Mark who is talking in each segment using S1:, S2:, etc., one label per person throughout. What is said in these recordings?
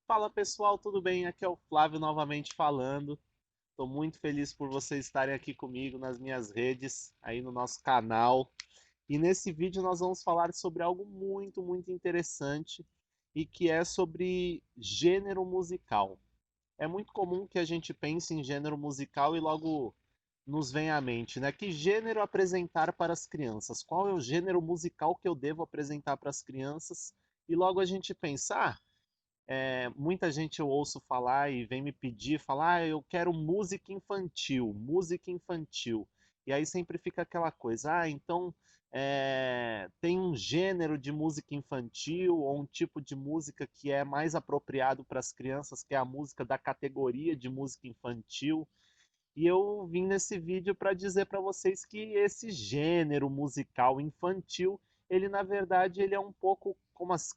S1: Fala pessoal, tudo bem? Aqui é o Flávio novamente falando. Estou muito feliz por vocês estarem aqui comigo nas minhas redes, aí no nosso canal. E nesse vídeo nós vamos falar sobre algo muito interessante e que é sobre gênero musical. É muito comum que a gente pense em gênero musical e logo nos vem à mente, né? Que gênero apresentar para as crianças? Qual é o gênero musical que eu devo apresentar para as crianças? E logo a gente pensa, muita gente eu ouço falar e vem me pedir, falar, eu quero música infantil, música infantil. E aí sempre fica aquela coisa, então tem um gênero de música infantil ou um tipo de música que é mais apropriado para as crianças, que é a música da categoria de música infantil. E eu vim nesse vídeo para dizer para vocês que esse gênero musical infantil, ele na verdade ele é um pouco,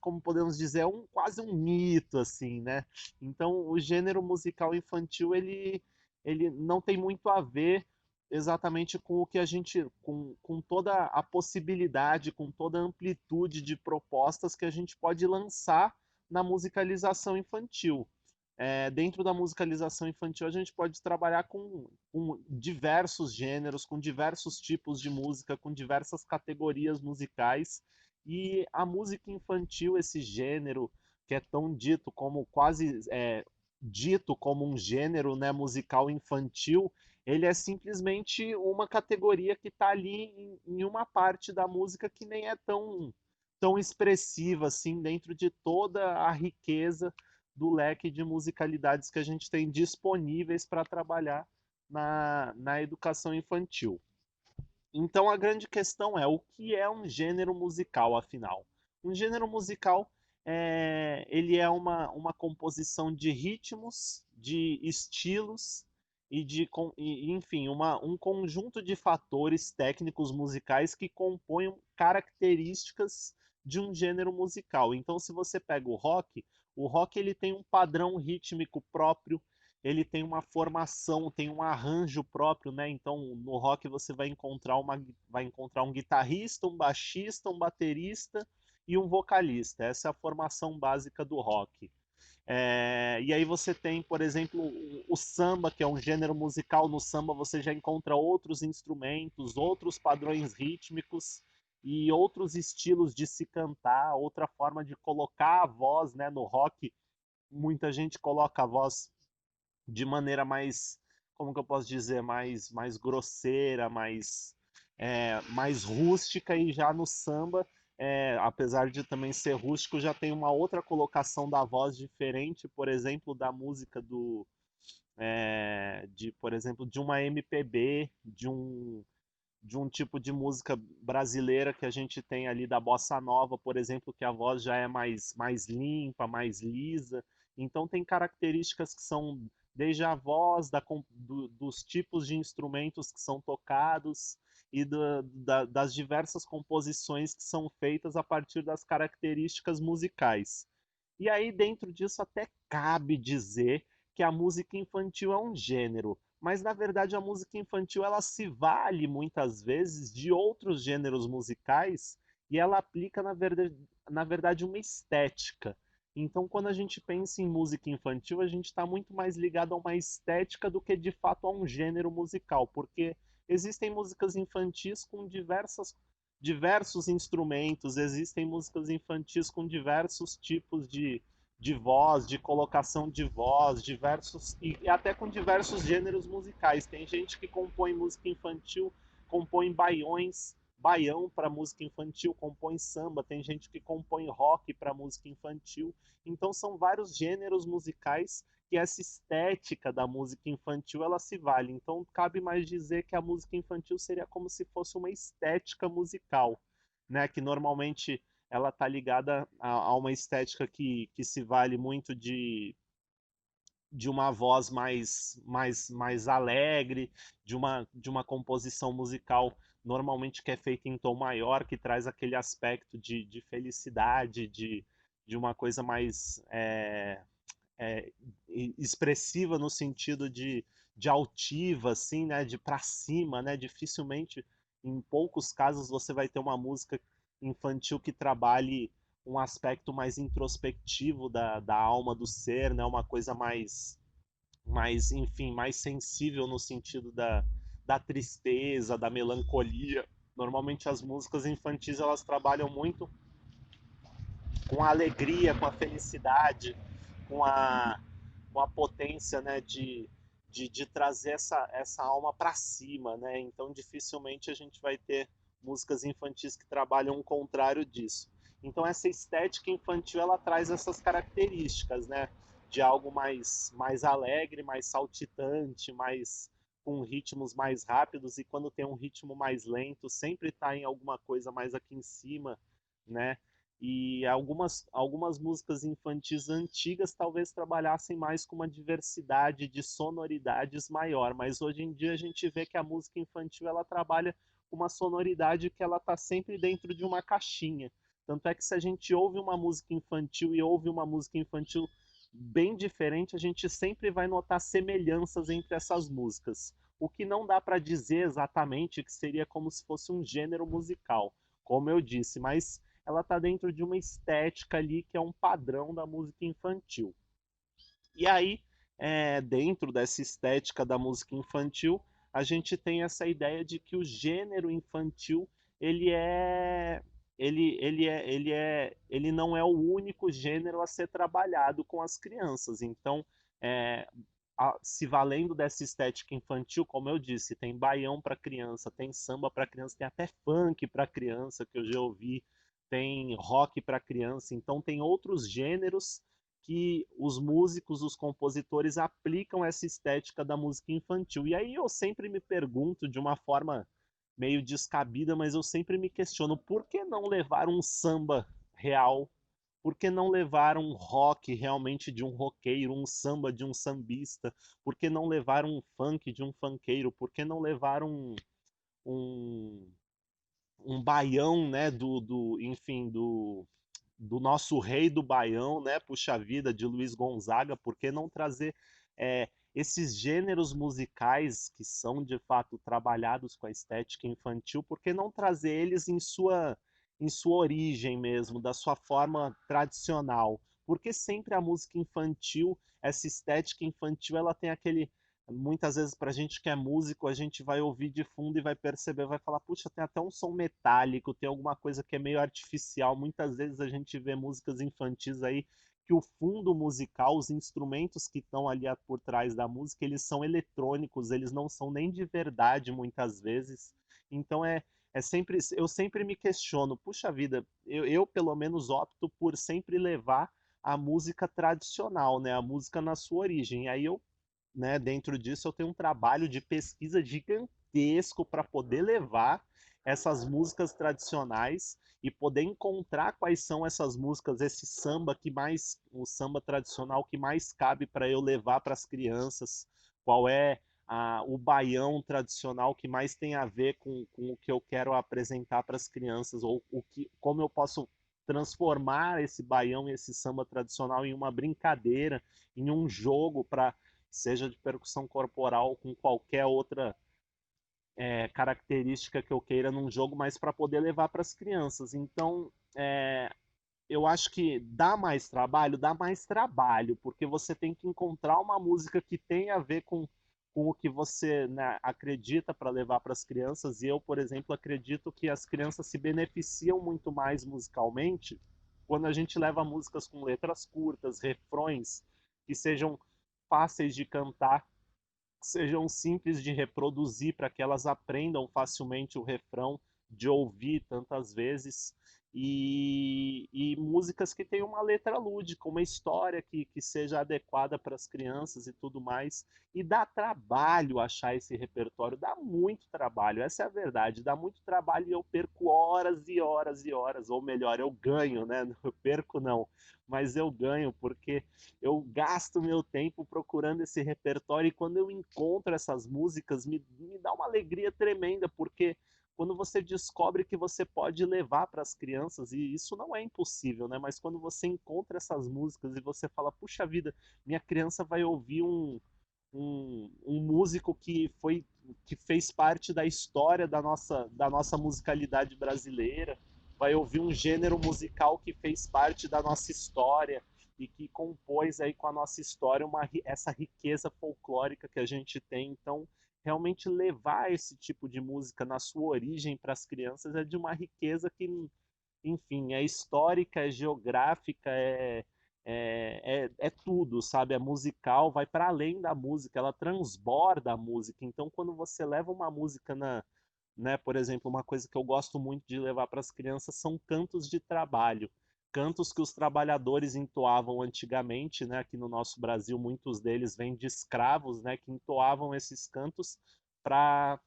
S1: como podemos dizer, quase um mito assim, né? Então o gênero musical infantil ele não tem muito a ver exatamente com o que a gente, com toda a possibilidade, com toda a amplitude de propostas que a gente pode lançar na musicalização infantil. Dentro da musicalização infantil, a gente pode trabalhar com diversos gêneros, com diversos tipos de música, com diversas categorias musicais. E a música infantil, esse gênero que é tão dito como dito como um gênero, né, musical infantil, ele é simplesmente uma categoria que está ali em uma parte da música que nem é tão expressiva assim dentro de toda a riqueza do leque de musicalidades que a gente tem disponíveis para trabalhar na educação infantil. Então a grande questão é o que é um gênero musical, afinal? Um gênero musical ele é uma composição de ritmos, de estilos enfim, um conjunto de fatores técnicos musicais que compõem características de um gênero musical. Então, se você pega o rock ele tem um padrão rítmico próprio, ele tem uma formação, tem um arranjo próprio, né? Então, no rock você vai encontrar um guitarrista, um baixista, um baterista e um vocalista. Essa é a formação básica do rock. E aí você tem, por exemplo, o samba, que é um gênero musical. No samba você já encontra outros instrumentos, outros padrões rítmicos e outros estilos de se cantar, outra forma de colocar a voz, né? No rock, muita gente coloca a voz de maneira mais, como que eu posso dizer, mais grosseira, mais rústica, e já no samba, apesar de também ser rústico, já tem uma outra colocação da voz diferente, por exemplo, da música por exemplo, de uma MPB, de um tipo de música brasileira que a gente tem ali da bossa nova, por exemplo, que a voz já é mais limpa, mais lisa. Então tem características que são desde a voz, dos tipos de instrumentos que são tocados e das diversas composições que são feitas a partir das características musicais. E aí, dentro disso, até cabe dizer que a música infantil é um gênero, mas na verdade a música infantil ela se vale muitas vezes de outros gêneros musicais e ela aplica na verdade uma estética. Então, quando a gente pensa em música infantil, a gente está muito mais ligado a uma estética do que de fato a um gênero musical, porque existem músicas infantis com diversos instrumentos, existem músicas infantis com diversos tipos de voz, de colocação de voz, diversos e até com diversos gêneros musicais. Tem gente que compõe música infantil, compõe baião para música infantil, compõe samba, tem gente que compõe rock para música infantil. Então são vários gêneros musicais que essa estética da música infantil ela se vale. Então cabe mais dizer que a música infantil seria como se fosse uma estética musical, né? Que normalmente ela está ligada a uma estética que se vale muito de uma voz mais alegre, de uma composição musical normalmente que é feita em tom maior, que traz aquele aspecto de felicidade, de uma coisa mais é, expressiva no sentido de altiva, assim, né, de para cima, né, dificilmente, em poucos casos, você vai ter uma música infantil que trabalhe um aspecto mais introspectivo da alma do ser, né? Uma coisa mais, enfim, mais sensível no sentido da tristeza, da melancolia. Normalmente as músicas infantis elas trabalham muito com a alegria, com a felicidade, com a, com a potência, né, de trazer essa alma para cima, né? Então dificilmente a gente vai ter músicas infantis que trabalham o contrário disso. Então essa estética infantil ela traz essas características, né? De algo mais alegre, mais saltitante, mais com ritmos mais rápidos, e quando tem um ritmo mais lento, sempre está em alguma coisa mais aqui em cima, né? E algumas músicas infantis antigas talvez trabalhassem mais com uma diversidade de sonoridades maior, mas hoje em dia a gente vê que a música infantil ela trabalha com uma sonoridade que ela está sempre dentro de uma caixinha. Tanto é que se a gente ouve uma música infantil e ouve uma música infantil bem diferente, a gente sempre vai notar semelhanças entre essas músicas. O que não dá para dizer exatamente que seria como se fosse um gênero musical, como eu disse, mas ela está dentro de uma estética ali que é um padrão da música infantil. E aí, dentro dessa estética da música infantil, a gente tem essa ideia de que o gênero infantil ele é ele não é o único gênero a ser trabalhado com as crianças. Então, é, se valendo dessa estética infantil, como eu disse, tem baião para criança, tem samba para criança, tem até funk para criança que eu já ouvi, tem rock para criança. Então, tem outros gêneros que os músicos, os compositores aplicam essa estética da música infantil. E aí eu sempre me pergunto de uma forma meio descabida, mas eu sempre me questiono por que não levar um samba real? Por que não levar um rock realmente de um roqueiro, um samba de um sambista? Por que não levar um funk de um funkeiro? Por que não levar um, um baião, né, enfim, do nosso rei do Baião, né? Puxa vida, de Luiz Gonzaga, por que não trazer esses gêneros musicais que são de fato trabalhados com a estética infantil, por que não trazer eles em sua origem mesmo, da sua forma tradicional? Porque sempre a música infantil, essa estética infantil, ela tem aquele muitas vezes para a gente que é músico, a gente vai ouvir de fundo e vai perceber, vai falar, puxa, tem até um som metálico, tem alguma coisa que é meio artificial. Muitas vezes a gente vê músicas infantis aí que o fundo musical, os instrumentos que estão ali por trás da música, eles são eletrônicos, eles não são nem de verdade muitas vezes. Então eu sempre me questiono, puxa vida, eu pelo menos opto por sempre levar a música tradicional, né, a música na sua origem. Aí eu, né, dentro disso eu tenho um trabalho de pesquisa gigantesco para poder levar essas músicas tradicionais e poder encontrar quais são essas músicas, esse samba que mais, o samba tradicional que mais cabe para eu levar para as crianças, qual é o baião tradicional que mais tem a ver com o que eu quero apresentar para as crianças, ou como eu posso transformar esse baião e esse samba tradicional em uma brincadeira, em um jogo para seja de percussão corporal com qualquer outra característica que eu queira num jogo, mas para poder levar para as crianças. Então, eu acho que dá mais trabalho, porque você tem que encontrar uma música que tenha a ver com o que você, né, acredita para levar para as crianças. E eu, por exemplo, acredito que as crianças se beneficiam muito mais musicalmente quando a gente leva músicas com letras curtas, refrões que sejam fáceis de cantar, sejam simples de reproduzir para que elas aprendam facilmente o refrão, de ouvir tantas vezes, e músicas que tenham uma letra lúdica, uma história que seja adequada para as crianças e tudo mais. E dá trabalho achar esse repertório, dá muito trabalho, essa é a verdade, dá muito trabalho e eu perco horas e horas e horas, ou melhor, eu ganho, né? Eu perco não, mas eu ganho porque eu gasto meu tempo procurando esse repertório e quando eu encontro essas músicas me dá uma alegria tremenda, porque quando você descobre que você pode levar para as crianças, e isso não é impossível, né? Mas quando você encontra essas músicas e você fala, puxa vida, minha criança vai ouvir um músico que fez parte da história da nossa musicalidade brasileira, vai ouvir um gênero musical que fez parte da nossa história e que compôs aí com a nossa história essa riqueza folclórica que a gente tem. Então, realmente levar esse tipo de música na sua origem para as crianças é de uma riqueza que, enfim, é histórica, é geográfica, é tudo, sabe? É musical, vai para além da música, ela transborda a música. Então, quando você leva uma música né, por exemplo, uma coisa que eu gosto muito de levar para as crianças são cantos de trabalho. Cantos que os trabalhadores entoavam antigamente, né? Aqui no nosso Brasil, muitos deles vêm de escravos, né? Que entoavam esses cantos para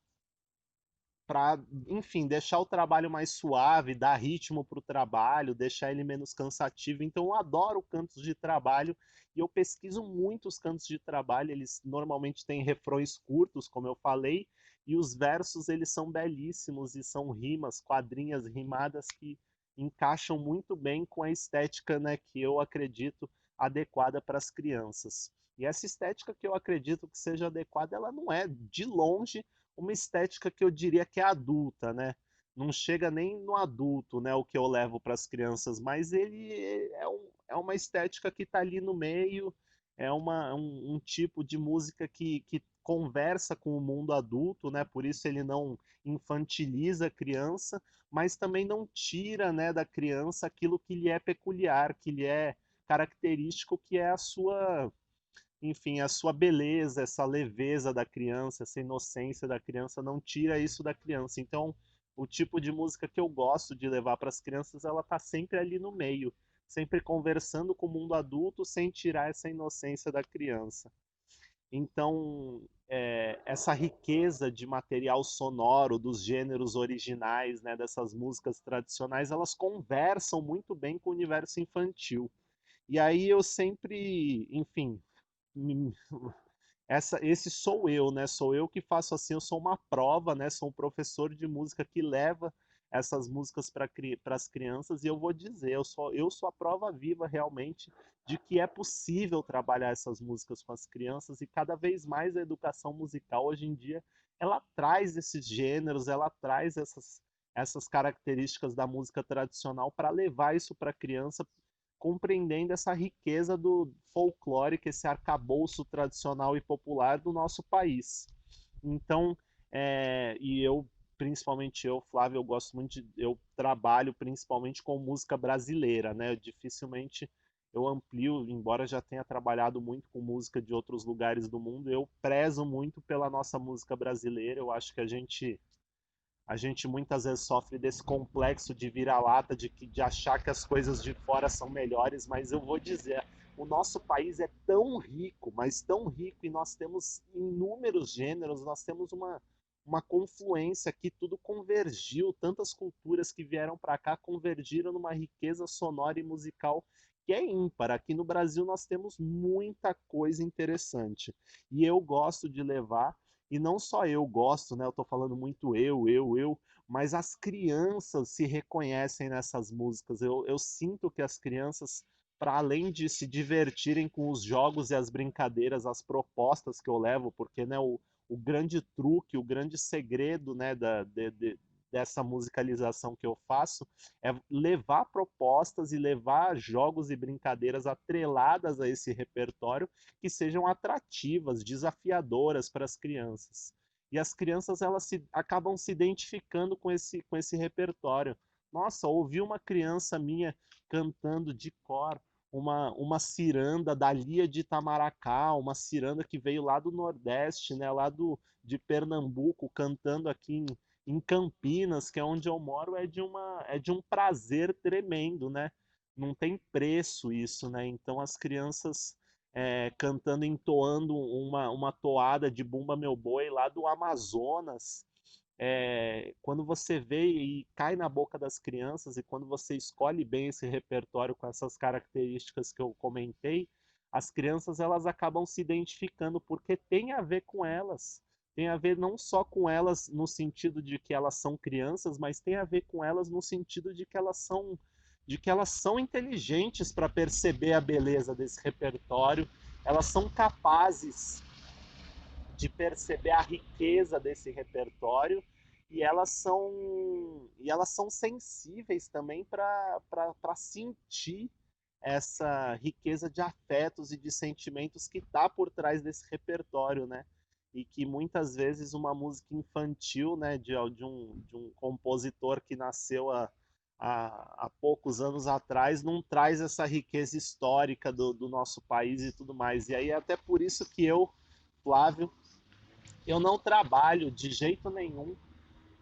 S1: enfim, deixar o trabalho mais suave, dar ritmo para o trabalho, deixar ele menos cansativo. Então, eu adoro cantos de trabalho e eu pesquiso muito os cantos de trabalho. Eles normalmente têm refrões curtos, como eu falei, e os versos eles são belíssimos e são rimas, quadrinhas rimadas que encaixam muito bem com a estética, né, que eu acredito adequada para as crianças. E essa estética que eu acredito que seja adequada, ela não é de longe uma estética que eu diria que é adulta, né? Não chega nem no adulto, né? O que eu levo para as crianças, mas ele é uma estética que está ali no meio, é um tipo de música que conversa com o mundo adulto, né? Por isso ele não infantiliza a criança, mas também não tira, né, da criança aquilo que lhe é peculiar, que lhe é característico, que é a sua, enfim, a sua beleza, essa leveza da criança, essa inocência da criança, não tira isso da criança. Então, o tipo de música que eu gosto de levar para as crianças, ela tá sempre ali no meio, sempre conversando com o mundo adulto, sem tirar essa inocência da criança. Então, essa riqueza de material sonoro, dos gêneros originais, né, dessas músicas tradicionais, elas conversam muito bem com o universo infantil. E aí eu sempre, enfim, esse sou eu, né? Sou eu que faço assim, eu sou uma prova, né? Sou um professor de música que leva essas músicas para as crianças e eu vou dizer, eu sou a prova viva realmente de que é possível trabalhar essas músicas com as crianças e cada vez mais a educação musical hoje em dia ela traz esses gêneros, ela traz essas características da música tradicional para levar isso para a criança, compreendendo essa riqueza do folclore, esse arcabouço tradicional e popular do nosso país. Então, e eu, principalmente eu, Flávio, eu gosto muito eu trabalho principalmente com música brasileira, né? Dificilmente eu amplio, embora já tenha trabalhado muito com música de outros lugares do mundo, eu prezo muito pela nossa música brasileira. Eu acho que a gente muitas vezes sofre desse complexo de vira-lata, de achar que as coisas de fora são melhores, mas eu vou dizer, o nosso país é tão rico, mas tão rico, e nós temos inúmeros gêneros, nós temos uma confluência que tudo convergiu, tantas culturas que vieram para cá convergiram numa riqueza sonora e musical que é ímpar. Aqui no Brasil nós temos muita coisa interessante. E eu gosto de levar, e não só eu gosto, né? Eu tô falando muito eu, mas as crianças se reconhecem nessas músicas. Eu sinto que as crianças, para além de se divertirem com os jogos e as brincadeiras, as propostas que eu levo, porque né, o grande truque, o grande segredo né, dessa musicalização que eu faço é levar propostas e levar jogos e brincadeiras atreladas a esse repertório que sejam atrativas, desafiadoras para as crianças. E as crianças elas acabam se identificando com esse repertório. Nossa, ouvi uma criança minha cantando de cor uma ciranda da Lia de Itamaracá, uma ciranda que veio lá do Nordeste, né, de Pernambuco, cantando aqui em Campinas, que é onde eu moro, é de um prazer tremendo, né? Não tem preço isso, né? Então as crianças cantando, entoando uma toada de Bumba Meu Boi lá do Amazonas. Quando você vê e cai na boca das crianças, e quando você escolhe bem esse repertório com essas características que eu comentei, as crianças elas acabam se identificando porque tem a ver com elas. Tem a ver não só com elas no sentido de que elas são crianças, mas tem a ver com elas no sentido de que elas são inteligentes para perceber a beleza desse repertório, elas são capazes de perceber a riqueza desse repertório e elas são sensíveis também para sentir essa riqueza de afetos e de sentimentos que está por trás desse repertório, né? E que muitas vezes uma música infantil, né, de um compositor que nasceu há poucos anos atrás, não traz essa riqueza histórica do nosso país e tudo mais. E aí é até por isso que eu, Flávio, eu não trabalho de jeito nenhum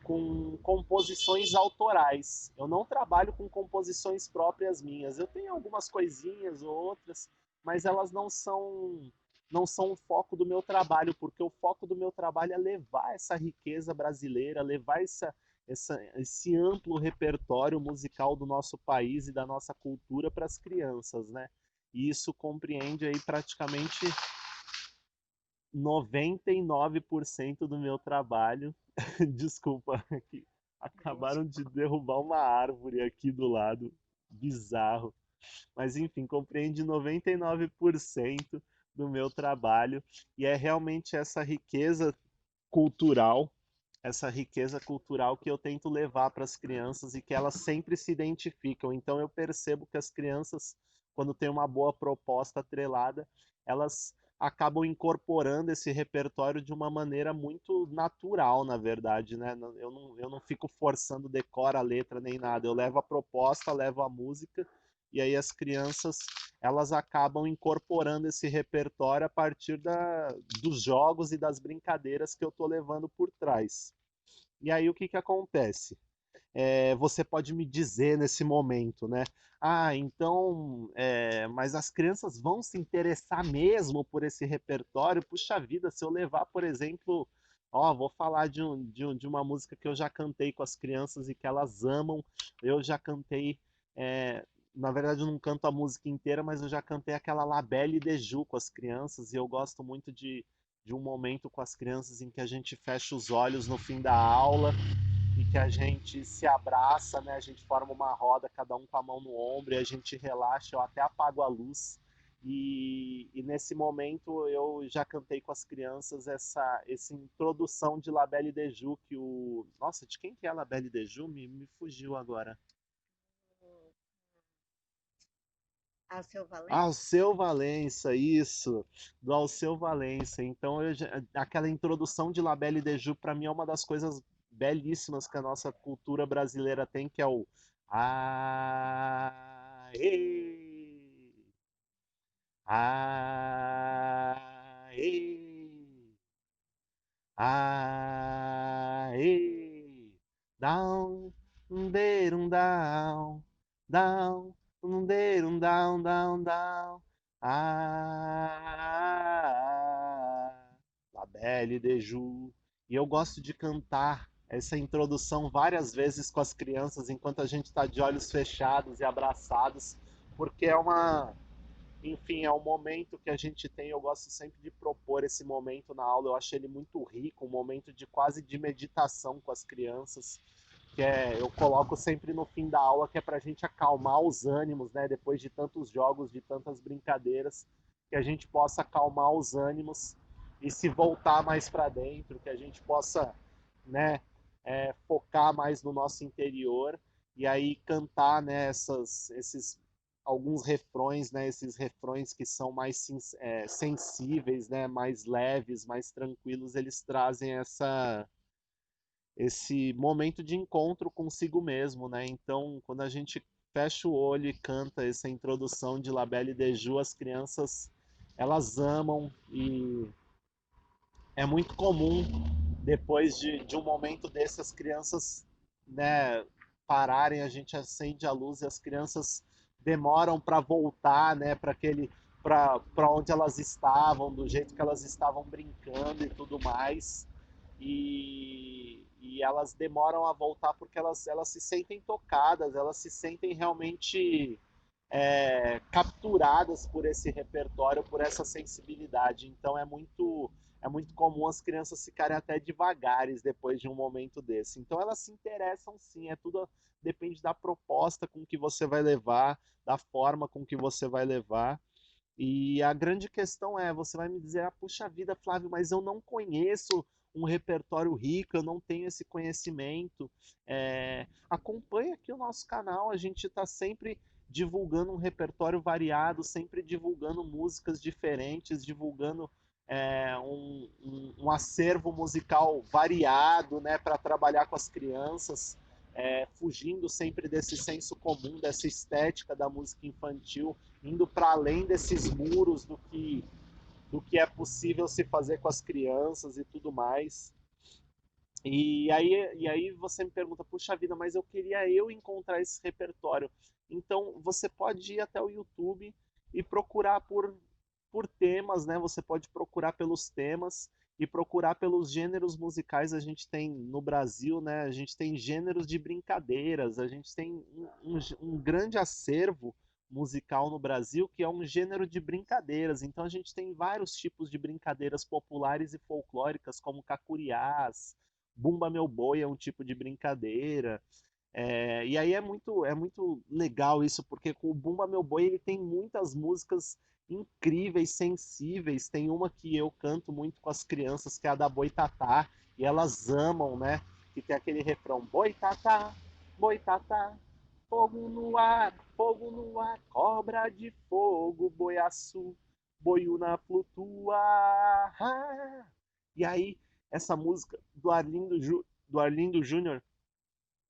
S1: com composições autorais. Eu não trabalho com composições próprias minhas. Eu tenho algumas coisinhas ou outras, mas elas não são o foco do meu trabalho, porque o foco do meu trabalho é levar essa riqueza brasileira, levar esse amplo repertório musical do nosso país e da nossa cultura para as crianças, né? E isso compreende aí praticamente 99% do meu trabalho. Desculpa, que acabaram de derrubar uma árvore aqui do lado. Bizarro. Mas enfim, compreende 99% do meu trabalho e é realmente cultural, essa riqueza cultural que eu tento levar para as crianças e que elas sempre se identificam. Então eu percebo que as crianças, quando tem uma boa proposta atrelada, elas acabam incorporando esse repertório de uma maneira muito natural, na verdade, né? Eu não fico forçando decora a letra nem nada. Eu levo a proposta, levo a música e aí as crianças elas acabam incorporando esse repertório a partir dos jogos e das brincadeiras que eu estou levando por trás. E aí o que, que acontece? Você pode me dizer nesse momento, né? Ah, então, mas as crianças vão se interessar mesmo por esse repertório? Puxa vida, se eu levar, por exemplo, ó, vou falar de uma música que eu já cantei com as crianças e que elas amam. Eu já cantei, é, na verdade eu não canto a música inteira, mas eu já cantei aquela La Belle de Ju com as crianças e eu gosto muito de um momento com as crianças em que a gente fecha os olhos no fim da aula e que a gente se abraça, né? A gente forma uma roda, cada um com a mão no ombro, e a gente relaxa, eu até apago a luz. E nesse momento eu já cantei com as crianças essa introdução de La Belle de Ju, que o... Nossa, de quem que é La Belle de Ju? Me fugiu agora.
S2: Alceu Valença?
S1: Alceu Valença, isso, do Alceu Valença. Então, aquela introdução de La Belle de Ju, para mim, é uma das coisas belíssimas que a nossa cultura brasileira tem, que é o Aê, Aê, Aê, down, derum down, down, derum down, down, down. Ah, La Belle de Ju. E eu gosto de cantar essa introdução várias vezes com as crianças enquanto a gente está de olhos fechados e abraçados, porque enfim, é um momento que a gente tem, eu gosto sempre de propor esse momento na aula, eu acho ele muito rico, um momento de quase de meditação com as crianças, eu coloco sempre no fim da aula, que é para a gente acalmar os ânimos, né, depois de tantos jogos, de tantas brincadeiras, que a gente possa acalmar os ânimos e se voltar mais para dentro, que a gente possa, né, focar mais no nosso interior e aí cantar, né, esses alguns refrões, né, esses refrões que são mais sensíveis, né, mais leves, mais tranquilos, eles trazem esse momento de encontro consigo mesmo, né? Então, quando a gente fecha o olho e canta essa introdução de La Belle de Ju, as crianças elas amam e é muito comum depois de um momento desse as crianças, né, pararem, a gente acende a luz e as crianças demoram para voltar, né, para onde elas estavam, do jeito que elas estavam brincando e tudo mais. E elas demoram a voltar porque elas se sentem tocadas, elas se sentem realmente capturadas por esse repertório, por essa sensibilidade. Então é muito comum as crianças ficarem até devagares depois de um momento desse. Então elas se interessam sim, tudo depende da proposta com que você vai levar, da forma com que você vai levar. E a grande questão é, você vai me dizer, ah, puxa vida, Flávio, mas eu não conheço um repertório rico, eu não tenho esse conhecimento. Acompanha aqui o nosso canal, a gente está sempre divulgando um repertório variado, sempre divulgando músicas diferentes, divulgando um acervo musical variado, né, para trabalhar com as crianças, fugindo sempre desse senso comum, dessa estética da música infantil, indo para além desses muros do que é possível se fazer com as crianças e tudo mais. E aí você me pergunta, puxa vida, mas eu queria encontrar esse repertório. Então você pode ir até o YouTube e procurar por temas, né? Você pode procurar pelos temas e procurar pelos gêneros musicais. A gente tem no Brasil, né? A gente tem gêneros de brincadeiras, a gente tem um grande acervo musical no Brasil que é um gênero de brincadeiras. Então a gente tem vários tipos de brincadeiras populares e folclóricas, como cacuriás, Bumba Meu Boi é um tipo de brincadeira. E aí é muito legal isso, porque com o Bumba Meu Boi ele tem muitas músicas incríveis, sensíveis. Tem uma que eu canto muito com as crianças, que é a da Boitatá, e elas amam, né? Que tem aquele refrão: Boitatá, Boitatá, fogo no ar, cobra de fogo, boiaçu, boiuna flutua. E aí, essa música do Arlindo Júnior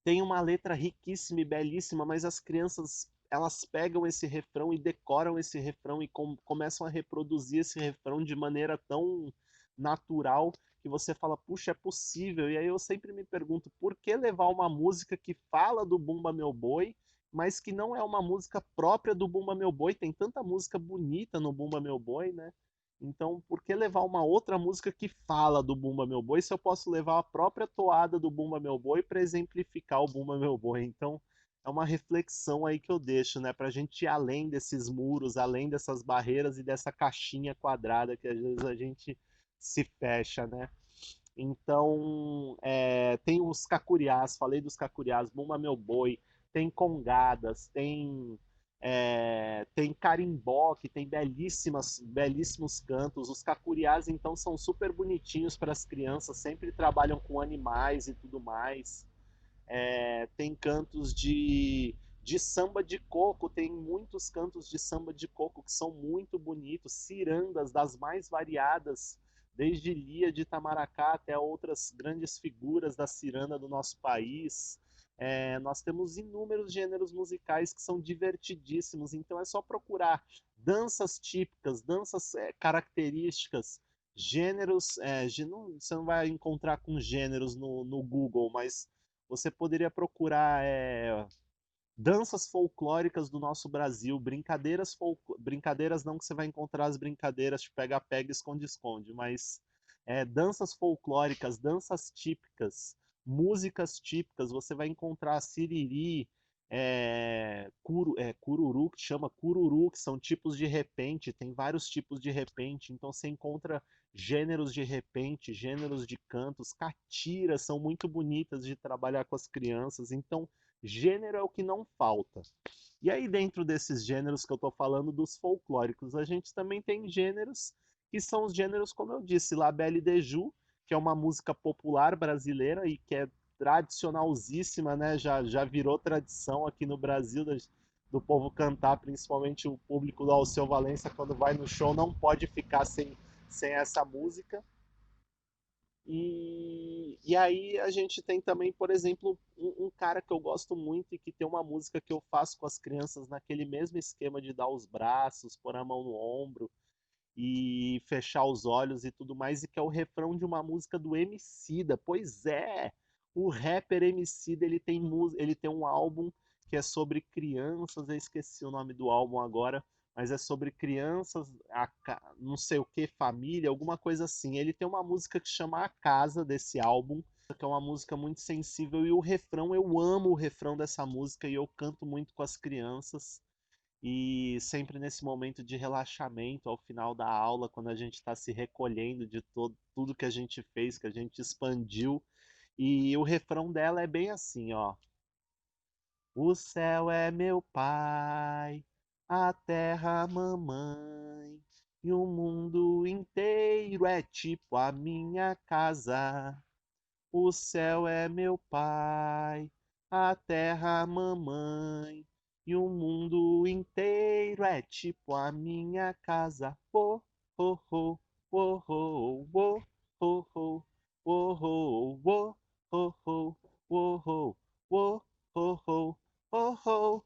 S1: tem uma letra riquíssima e belíssima, mas as crianças elas pegam esse refrão e decoram esse refrão e começam a reproduzir esse refrão de maneira tão natural que você fala, puxa, é possível. E aí eu sempre me pergunto, por que levar uma música que fala do Bumba Meu Boi, mas que não é uma música própria do Bumba Meu Boi? Tem tanta música bonita no Bumba Meu Boi, né? Então, por que levar uma outra música que fala do Bumba Meu Boi se eu posso levar a própria toada do Bumba Meu Boi para exemplificar o Bumba Meu Boi? Então, é uma reflexão aí que eu deixo, né, para a gente ir além desses muros, além dessas barreiras e dessa caixinha quadrada que às vezes a gente se fecha, né? Então, tem os cacuriás, falei dos cacuriás, Bumba Meu Boi, tem congadas, tem carimbó, que tem belíssimos cantos. Os cacuriás, então, são super bonitinhos para as crianças, sempre trabalham com animais e tudo mais. Tem cantos de samba de coco, tem muitos cantos de samba de coco que são muito bonitos, cirandas das mais variadas, desde Lia de Itamaracá até outras grandes figuras da ciranda do nosso país. Nós temos inúmeros gêneros musicais que são divertidíssimos, então é só procurar danças típicas, danças características, gêneros. Você não vai encontrar com gêneros no Google, mas você poderia procurar danças folclóricas do nosso Brasil, brincadeiras não que você vai encontrar as brincadeiras de pega-pega, esconde-esconde, mas danças folclóricas, danças típicas, músicas típicas, você vai encontrar siriri, cururu, que chama cururu, que são tipos de repente, tem vários tipos de repente, então você encontra gêneros de repente, gêneros de cantos, catiras são muito bonitas de trabalhar com as crianças, então gênero é o que não falta. E aí, dentro desses gêneros que eu estou falando, dos folclóricos, a gente também tem gêneros que são os gêneros, como eu disse, La Belle de Ju, que é uma música popular brasileira e que é tradicionalzíssima, né? Já virou tradição aqui no Brasil do povo cantar, principalmente o público do Alceu Valença, quando vai no show, não pode ficar sem essa música. E aí a gente tem também, por exemplo, um cara que eu gosto muito e que tem uma música que eu faço com as crianças naquele mesmo esquema de dar os braços, pôr a mão no ombro e fechar os olhos e tudo mais, e que é o refrão de uma música do Emicida. Pois é, o rapper Emicida, ele tem um álbum que é sobre crianças, eu esqueci o nome do álbum agora, mas é sobre crianças, não sei o que, família, alguma coisa assim. Ele tem uma música que chama A Casa, desse álbum, que é uma música muito sensível, e o refrão, eu amo o refrão dessa música e eu canto muito com as crianças. E sempre nesse momento de relaxamento, ao final da aula, quando a gente está se recolhendo de tudo que a gente fez, que a gente expandiu. E o refrão dela é bem assim, ó. O céu é meu pai, a terra mamãe, e o mundo inteiro é tipo a minha casa. O céu é meu pai, a terra a mamãe, e o mundo inteiro é tipo a minha casa. Oh, oh, oh, oh, oh, oh, oh, oh, oh, oh, oh, oh, oh, oh, oh, oh, oh, oh, oh, oh.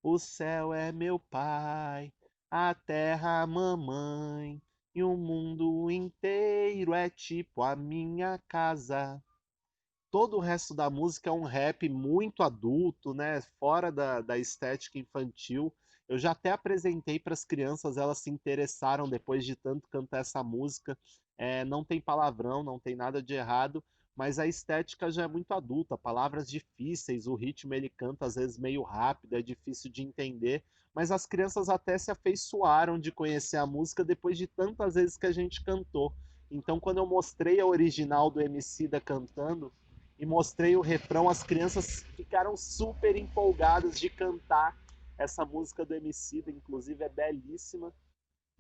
S1: O céu é meu pai, a terra a mamãe, e o mundo inteiro é tipo a minha casa. Todo o resto da música é um rap muito adulto, né? Fora da estética infantil. Eu já até apresentei para as crianças, elas se interessaram depois de tanto cantar essa música. É, não tem palavrão, não tem nada de errado, mas a estética já é muito adulta, palavras difíceis, o ritmo ele canta às vezes meio rápido, é difícil de entender, mas as crianças até se afeiçoaram de conhecer a música depois de tantas vezes que a gente cantou. Então, quando eu mostrei a original do Emicida cantando, e mostrei o refrão, as crianças ficaram super empolgadas de cantar essa música do Emicida, inclusive é belíssima.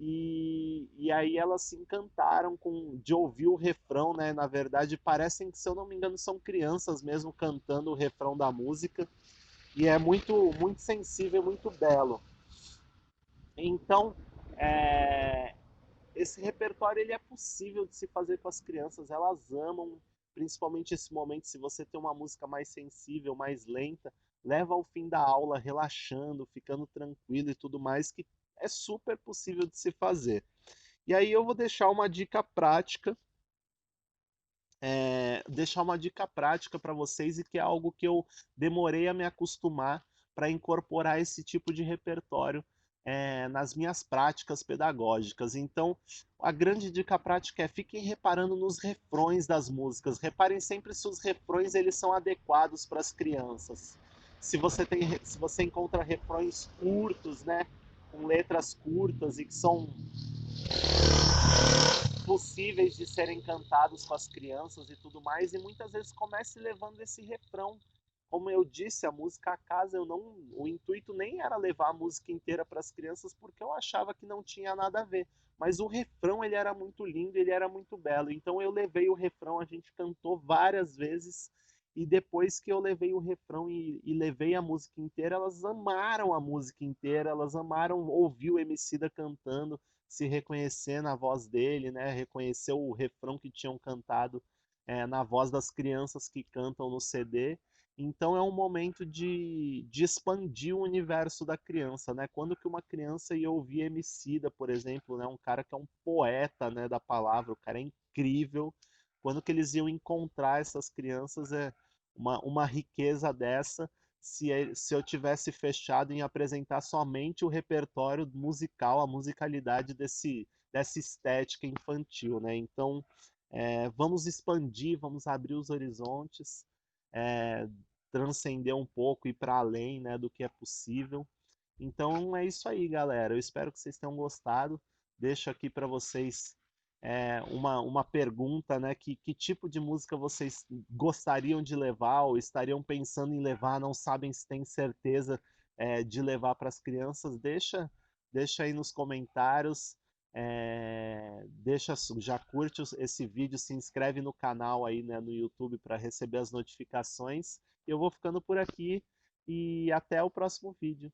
S1: E aí elas se encantaram de ouvir o refrão, né? Na verdade, parecem que, se eu não me engano, são crianças mesmo cantando o refrão da música. E é muito sensível, muito belo. Então, é, esse repertório ele é possível de se fazer com as crianças, elas amam, principalmente esse momento, se você tem uma música mais sensível, mais lenta, leva ao fim da aula relaxando, ficando tranquilo e tudo mais, que é super possível de se fazer. E aí eu vou deixar uma dica prática para vocês e que é algo que eu demorei a me acostumar para incorporar esse tipo de repertório nas minhas práticas pedagógicas. Então, a grande dica prática é fiquem reparando nos refrões das músicas. Reparem sempre se os refrões eles são adequados para as crianças. Se você encontra refrões curtos, né, com letras curtas e que são possíveis de serem cantados com as crianças e tudo mais, e muitas vezes comece levando esse refrão. Como eu disse, a música a casa, o intuito nem era levar a música inteira para as crianças, porque eu achava que não tinha nada a ver. Mas o refrão ele era muito lindo, ele era muito belo. Então eu levei o refrão, a gente cantou várias vezes. E depois que eu levei o refrão e levei a música inteira, elas amaram a música inteira, elas amaram ouvir o Emicida cantando, se reconhecer na voz dele, né? Reconhecer o refrão que tinham cantado na voz das crianças que cantam no CD. Então é um momento de expandir o universo da criança, né? Quando que uma criança ia ouvir Emicida, por exemplo, né? Um cara que é um poeta, né, da palavra, o cara é incrível. Quando que eles iam encontrar essas crianças uma riqueza dessa se eu tivesse fechado em apresentar somente o repertório musical, a musicalidade dessa estética infantil, né? Então, vamos expandir, vamos abrir os horizontes, é, transcender um pouco, ir para além, né, do que é possível. Então é isso aí, galera. Eu espero que vocês tenham gostado. Deixo aqui para vocês uma pergunta, né? Que tipo de música vocês gostariam de levar ou estariam pensando em levar, não sabem se têm certeza de levar para as crianças? Deixa aí nos comentários. Já curte esse vídeo, se inscreve no canal aí, né, no YouTube para receber as notificações. Eu vou ficando por aqui e até o próximo vídeo.